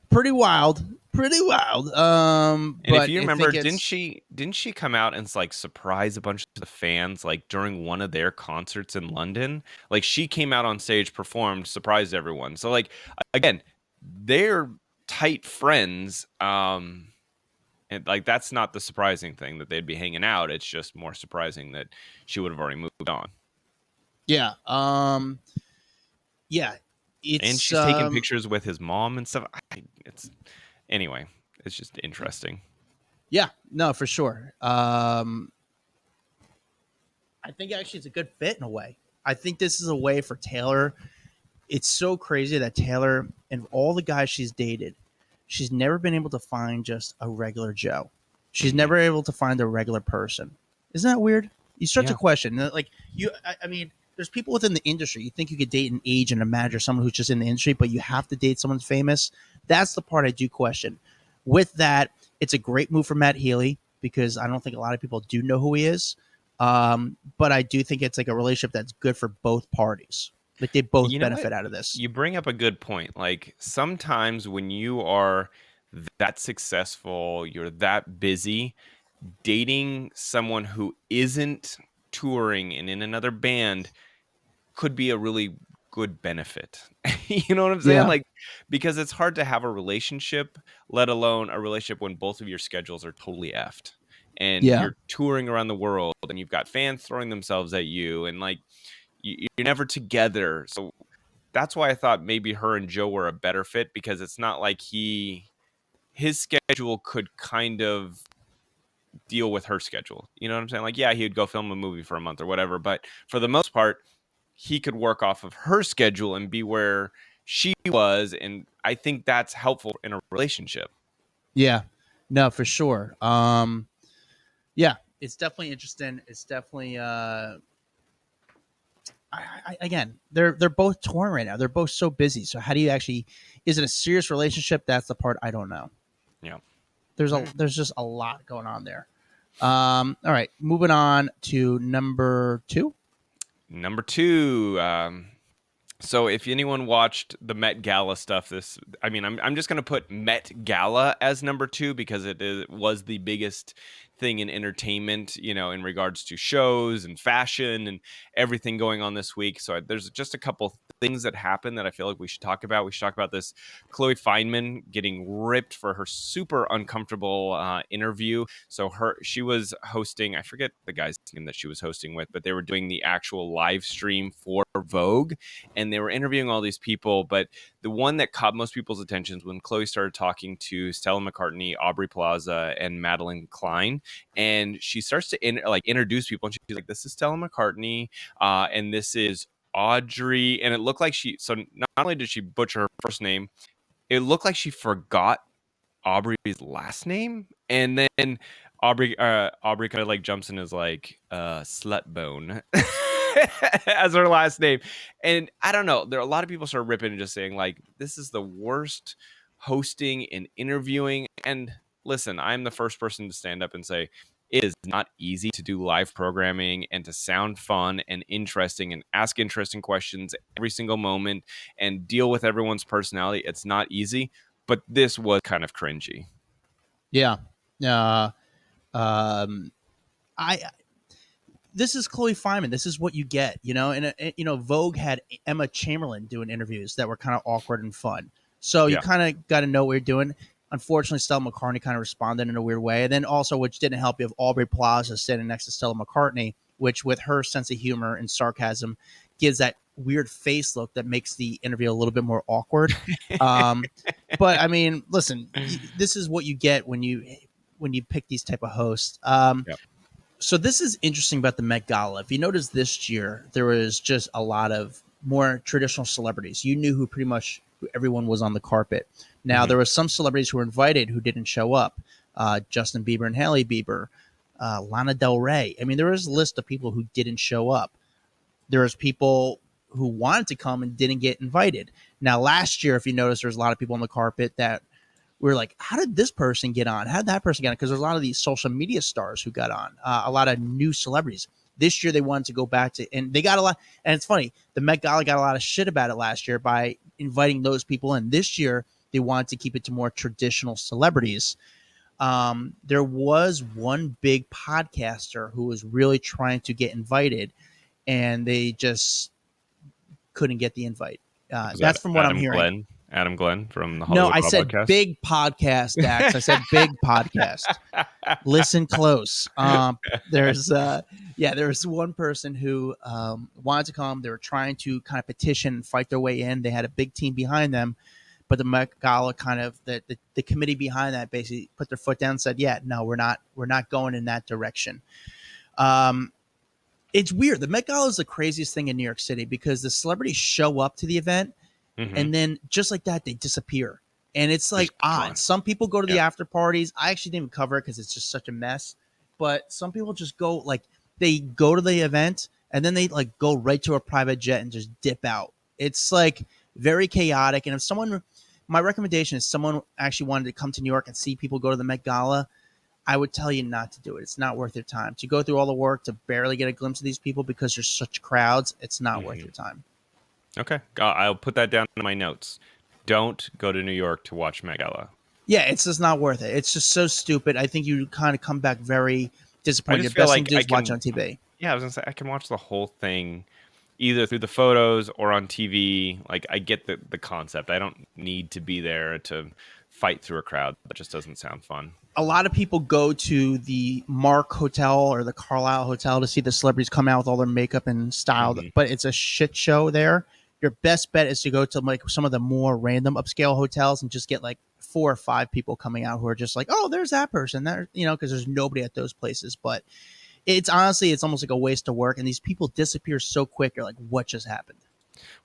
pretty wild, pretty wild. And if But you I remember, think it's didn't she come out and like surprise a bunch of the fans like during one of their concerts in London? Like she came out on stage, performed, surprised everyone. So like again, they're tight friends. And like that's not the surprising thing that they'd be hanging out. It's just more surprising that she would have already moved on. yeah, yeah. And It's she's taking pictures with his mom and stuff. It's anyway, it's just interesting. yeah, no, for sure. I think actually it's a good fit in a way. I think this is a way for Taylor. It's so crazy that Taylor and all the guys she's dated, she's never been able to find just a regular Joe. She's Hmm. never able to find a regular person. Isn't that weird? You start to Yeah. question, like you. I mean, there's people within the industry. You think you could date an agent, a manager, someone who's just in the industry, but you have to date someone famous. That's the part I do question. With that, it's a great move for Matt Healy because I don't think a lot of people do know who he is. But I do think it's like a relationship that's good for both parties. Like they both You know what? benefit out of this. You bring up a good point. Like sometimes when you are that successful, you're that busy, dating someone who isn't touring and in another band could be a really good benefit. You know what I'm saying? Yeah, Like because it's hard to have a relationship, let alone a relationship when both of your schedules are totally effed. And yeah, you're touring around the world and you've got fans throwing themselves at you and like you're never together. So that's why I thought maybe her and Joe were a better fit because it's not like his schedule could kind of deal with her schedule. You know what I'm saying? Like, yeah, he would go film a movie for a month or whatever, but for the most part, he could work off of her schedule and be where she was. And I think that's helpful in a relationship. yeah. No, for sure. Yeah, it's definitely interesting. It's definitely again, they're both touring right now. They're both so busy. So how do you actually? Is it a serious relationship? That's the part I don't know. Yeah. All right. There's just a lot going on there. All right, moving on to number two. Number two, so if anyone watched the Met Gala stuff, I mean, I'm just going to put Met Gala as number two because it was the biggest thing in entertainment, you know, in regards to shows and fashion and everything going on this week. So there's just a couple things that happened that I feel like we should talk about. We should talk about this Chloe Feynman getting ripped for her super uncomfortable interview. So she was hosting, I forget the guy's name that she was hosting with, but they were doing the actual live stream for Vogue and they were interviewing all these people. But the one that caught most people's attention was when Chloe started talking to Stella McCartney, Aubrey Plaza, and Madeline Klein. And she starts to introduce people. And she's like, this is Stella McCartney. And this is Audrey. And it looked like so not only did she butcher her first name, it looked like she forgot Aubrey's last name. And then Aubrey kind of like jumps in as like Slutbone as her last name. And I don't know. There are a lot of people start ripping and just saying like this is the worst hosting and interviewing. And listen, I'm the first person to stand up and say it is not easy to do live programming and to sound fun and interesting and ask interesting questions every single moment and deal with everyone's personality. It's not easy, but this was kind of cringy. Yeah. Uh, um, I this is Chloe Fineman. This is what you get, you know. And Vogue had Emma Chamberlain doing interviews that were kind of awkward and fun. So you Yeah. kind of got to know what you're doing. Unfortunately, Stella McCartney kind of responded in a weird way. And then also, which didn't help, you have Aubrey Plaza standing next to Stella McCartney, which with her sense of humor and sarcasm gives that weird face look that makes the interview a little bit more awkward. But I mean, listen, this is what you get when you pick these type of hosts. Yep. So this is interesting about the Met Gala. If you notice this year, there was just a lot of more traditional celebrities. You knew who pretty much everyone was on the carpet. Now there were some celebrities who were invited who didn't show up. Justin Bieber and Hailey Bieber, Lana Del Rey. I mean, there was a list of people who didn't show up. There was people who wanted to come and didn't get invited. Now last year, if you notice, there was a lot of people on the carpet that we were like, how did this person get on? How did that person get on? Because there's a lot of these social media stars who got on, a lot of new celebrities. This year they wanted to go back to, and they got a lot. And it's funny, the Met Gala got a lot of shit about it last year by inviting those people in. This year they wanted to keep it to more traditional celebrities. There was one big podcaster who was really trying to get invited, and they just couldn't get the invite. That's from what I'm hearing. Adam Glyn from the No, Hollywood I Raw said podcast. big podcast, Dax. I said big podcast. Listen close. There's one person who wanted to come. They were trying to kind of petition and fight their way in. They had a big team behind them, but the Met Gala kind of the committee behind that basically put their foot down and said, "Yeah, no, we're not going in that direction." It's weird. The Met Gala is the craziest thing in New York City because the celebrities show up to the event. And then just like that, they disappear. And it's like odd. Some people go to the after parties. I actually didn't even cover it because it's just such a mess. But some people just go, like, they go to the event and then they like go right to a private jet and just dip out. It's like very chaotic. And if someone, my recommendation is someone actually wanted to come to New York and see people go to the Met Gala, I would tell you not to do it. It's not worth your time. To go through all the work to barely get a glimpse of these people because there's such crowds, it's not worth your time. Okay. I'll put that down in my notes. Don't go to New York to watch Met Gala. Yeah, it's just not worth it. It's just so stupid. I think you kind of come back very disappointed. I just The best feel thing like to do I is watch can- on TV. Yeah, I was gonna say I can watch the whole thing either through the photos or on TV. Like I get the concept. I don't need to be there to fight through a crowd. That just doesn't sound fun. A lot of people go to the Mark Hotel or the Carlisle Hotel to see the celebrities come out with all their makeup and style, but it's a shit show there. Your best bet is to go to like some of the more random upscale hotels and just get like 4 or 5 people coming out who are just like, oh, there's that person there, because there's nobody at those places. But it's honestly, it's almost like a waste of work. And these people disappear so quick. You're like, what just happened?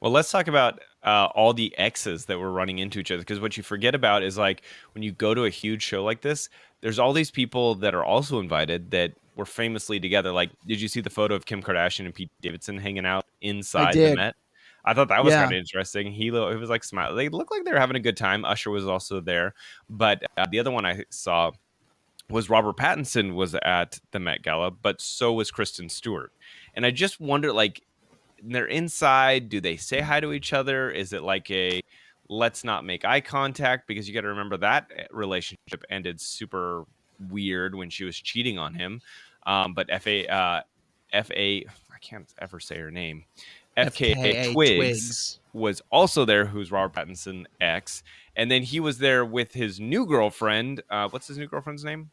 Well, let's talk about all the exes that were running into each other. Because what you forget about is like when you go to a huge show like this, there's all these people that are also invited that were famously together. Like, did you see the photo of Kim Kardashian and Pete Davidson hanging out I inside the did. Met? I thought that was Yeah. kind of interesting. He was like smiling. They looked like they were having a good time. Usher was also there. But the other one I saw was Robert Pattinson was at the Met Gala, but so was Kristen Stewart. And I just wonder, like, they're inside. Do they say hi to each other? Is it like a let's not make eye contact? Because you got to remember that relationship ended super weird when she was cheating on him. But I can't ever say her name. FKA FKA Twigs was also there, who's Robert Pattinson ex, and then he was there with his new girlfriend. What's his new girlfriend's name?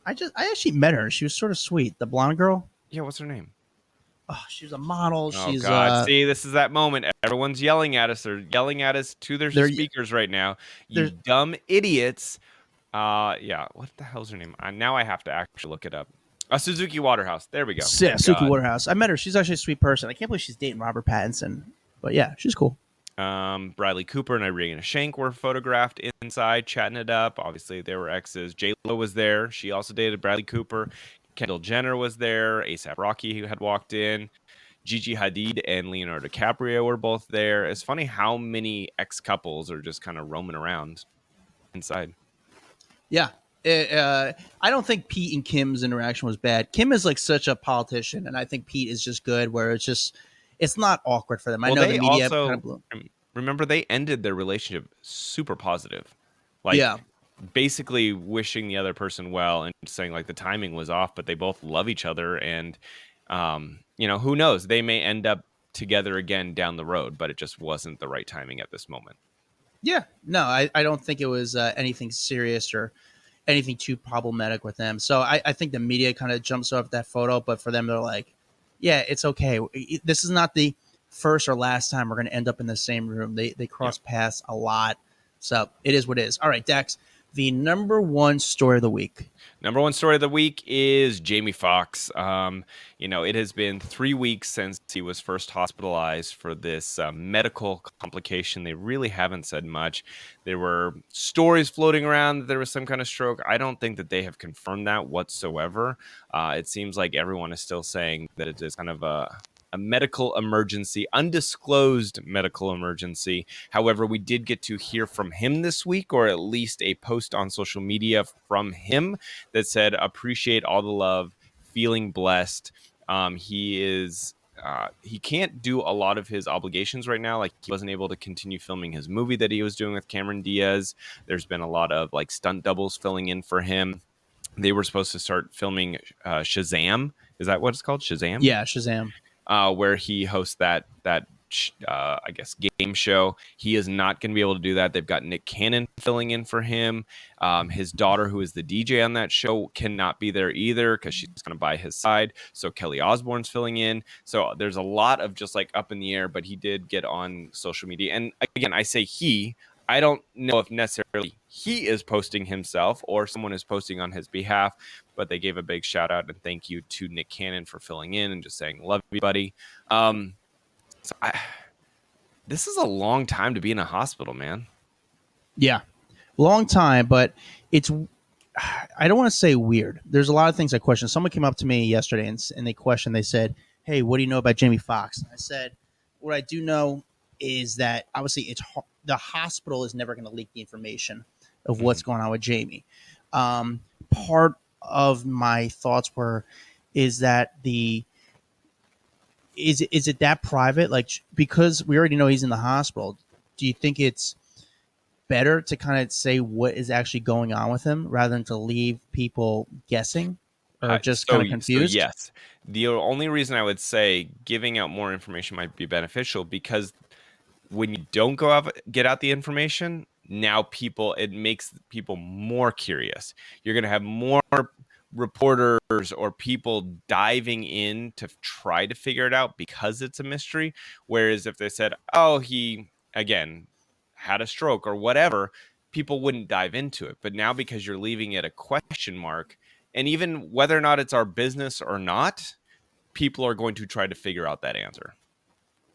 I actually met her. She was sort of sweet. The blonde girl. Yeah, what's her name? Oh, she's a model. Oh She's God! See, this is that moment. Everyone's yelling at us. They're yelling at us to their They're- speakers right now. You dumb idiots! Yeah. What the hell's her name? Now I have to actually look it up. Suzuki Waterhouse. There we go. Yeah, Thank Suki God. Waterhouse. I met her. She's actually a sweet person. I can't believe she's dating Robert Pattinson. But yeah, she's cool. Bradley Cooper and Irina Shayk were photographed inside, chatting it up. Obviously, they were exes. J-Lo was there. She also dated Bradley Cooper. Kendall Jenner was there. A$AP Rocky, who had walked in. Gigi Hadid and Leonardo DiCaprio were both there. It's funny how many ex-couples are just kind of roaming around inside. Yeah. I don't think Pete and Kim's interaction was bad. Kim is like such a politician, and I think Pete is just good. Where it's not awkward for them. I Well, know the they media kind also of blew. remember they ended their relationship super positive, like Yeah, basically wishing the other person well and saying like the timing was off, but they both love each other, and who knows, they may end up together again down the road, but it just wasn't the right timing at this moment. yeah. No, I don't think it was anything serious or anything too problematic with them. So I think the media kind of jumps off that photo, but for them, they're like, yeah, it's okay. This is not the first or last time we're going to end up in the same room. They Yeah. cross paths a lot. So it is what it is. All right, Dex, the number one story of the week. Number one story of the week is Jamie Foxx. It has been 3 weeks since he was first hospitalized for this medical complication. They really haven't said much. There were stories floating around that there was some kind of stroke. I don't think that they have confirmed that whatsoever. It seems like everyone is still saying that it is kind of a medical emergency, undisclosed medical emergency. However, we did get to hear from him this week, or at least a post on social media from him that said, appreciate all the love, feeling blessed. He can't do a lot of his obligations right now. Like, he wasn't able to continue filming his movie that he was doing with Cameron Diaz. There's been a lot of like stunt doubles filling in for him. They were supposed to start filming Shazam. Is that what it's called? Shazam? Yeah, Shazam. Where he hosts that I guess game show. He is not going to be able to do that. They've got Nick Cannon filling in for him. His daughter, who is the DJ on that show, cannot be there either because she's going to by his side. So Kelly Osbourne's filling in. So there's a lot of just like up in the air, but he did get on social media. And again, I say I don't know if necessarily he is posting himself or someone is posting on his behalf, but they gave a big shout out and thank you to Nick Cannon for filling in and just saying, love you, buddy. This is a long time to be in a hospital, man. Yeah, long time, but it's. I don't want to say weird. There's a lot of things I question. Someone came up to me yesterday and they questioned. They said, "Hey, what do you know about Jamie Foxx?" And I said, "What I do know is that obviously the hospital is never going to leak the information of what's going on with Jamie." Part of my thoughts is that is it that private? Like, because we already know he's in the hospital, do you think it's better to kind of say what is actually going on with him rather than to leave people guessing or just kind of confused? So yes, the only reason I would say giving out more information might be beneficial, because when you don't get out the information, now it makes people more curious. You're going to have more reporters or people diving in to try to figure it out because it's a mystery. Whereas if they said, oh, he again had a stroke or whatever, people wouldn't dive into it. But now, because you're leaving it a question mark, and even whether or not it's our business or not, people are going to try to figure out that answer.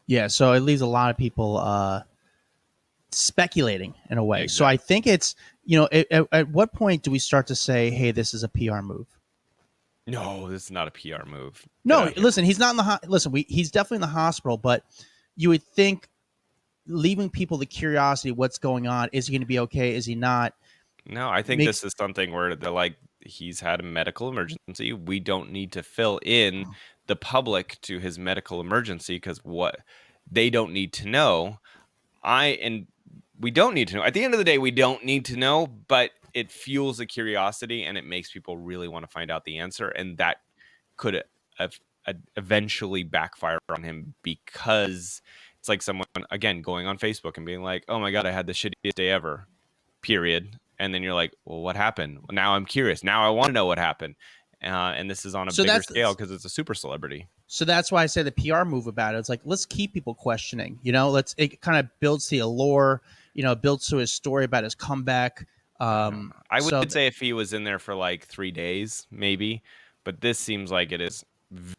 Yeah, so it leaves a lot of people speculating in a way. Exactly. So I think it's, at what point do we start to say, hey, this is a PR move? No, this is not a PR move. No, listen, he's not in the he's definitely in the hospital, but you would think leaving people the curiosity of what's going on, is he going to be okay? Is he not? No, I think this is something where they're like, he's had a medical emergency. We don't need to fill in the public to his medical emergency, because what they don't need to know, we don't need to know. At the end of the day, we don't need to know, but it fuels a curiosity and it makes people really want to find out the answer. And that could eventually backfire on him, because it's like someone, again, going on Facebook and being like, oh my God, I had the shittiest day ever, period. And then you're like, well, what happened? Well, now I'm curious. Now I want to know what happened. And this is on a bigger scale because it's a super celebrity. So that's why I say the PR move about it. It's like, let's keep people questioning, it kind of builds the allure, builds to his story about his comeback. I would say if he was in there for like 3 days, maybe, but this seems like it is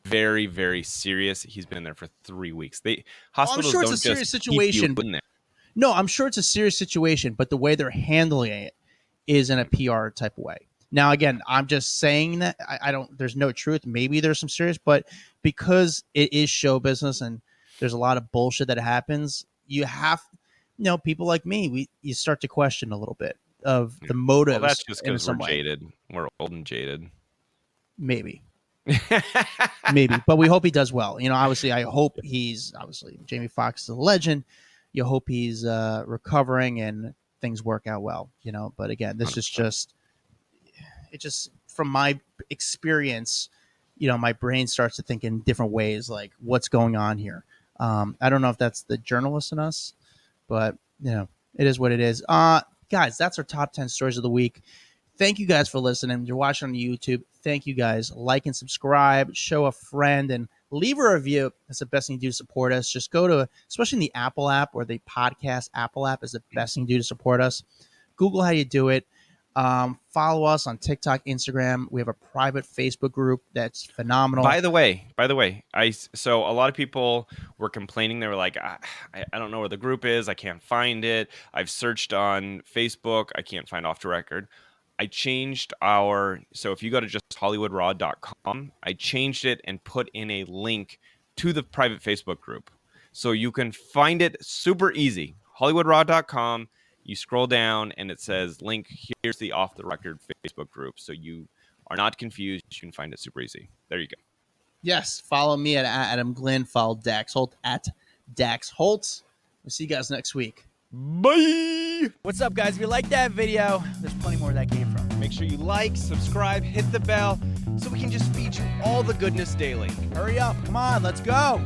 very, very serious. He's been in there for 3 weeks. Hospitals, I'm sure it's a serious situation. No, I'm sure it's a serious situation, but the way they're handling it is in a PR type of way. Now, again, I'm just saying that I don't. There's no truth. Maybe there's some serious, but because it is show business and there's a lot of bullshit that happens, you have, people like me, you start to question a little bit of the Well, that's motives just in because we're some way. jaded. We're old and jaded. Maybe. Maybe, but we hope he does well. Obviously, I hope Jamie Foxx is a legend. You hope he's recovering and things work out well. But again, this is 100%. just from my experience. My brain starts to think in different ways, like what's going on here. I don't know if that's the journalist in us, but it is what it is. Guys, that's our top 10 stories of the week. Thank you guys for listening. You're watching on YouTube. Thank you guys. Like and subscribe, show a friend, and leave a review. That's the best thing to do to support us. Just go to, especially in the Apple app or the podcast Apple app is the best thing to do to support us. Google how you do it. Follow us on TikTok, Instagram. We have a private Facebook group that's phenomenal. By the way, so a lot of people were complaining. They were like, I don't know where the group is. I can't find it. I've searched on Facebook. I can't find Off the Record. I changed so if you go to just hollywoodраw.com, I changed it and put in a link to the private Facebook group. So you can find it super easy. hollywoodраw.com. You scroll down and it says link. Here's the Off the Record Facebook group. So you are not confused. You can find it super easy. There you go. Yes. Follow me at Adam Glyn. Follow Dax Holt at Dax Holt. We'll see you guys next week. Bye. What's up, guys? If you like that video, there's plenty more where that came from. Make sure you like, subscribe, hit the bell so we can just feed you all the goodness daily. Hurry up. Come on. Let's go.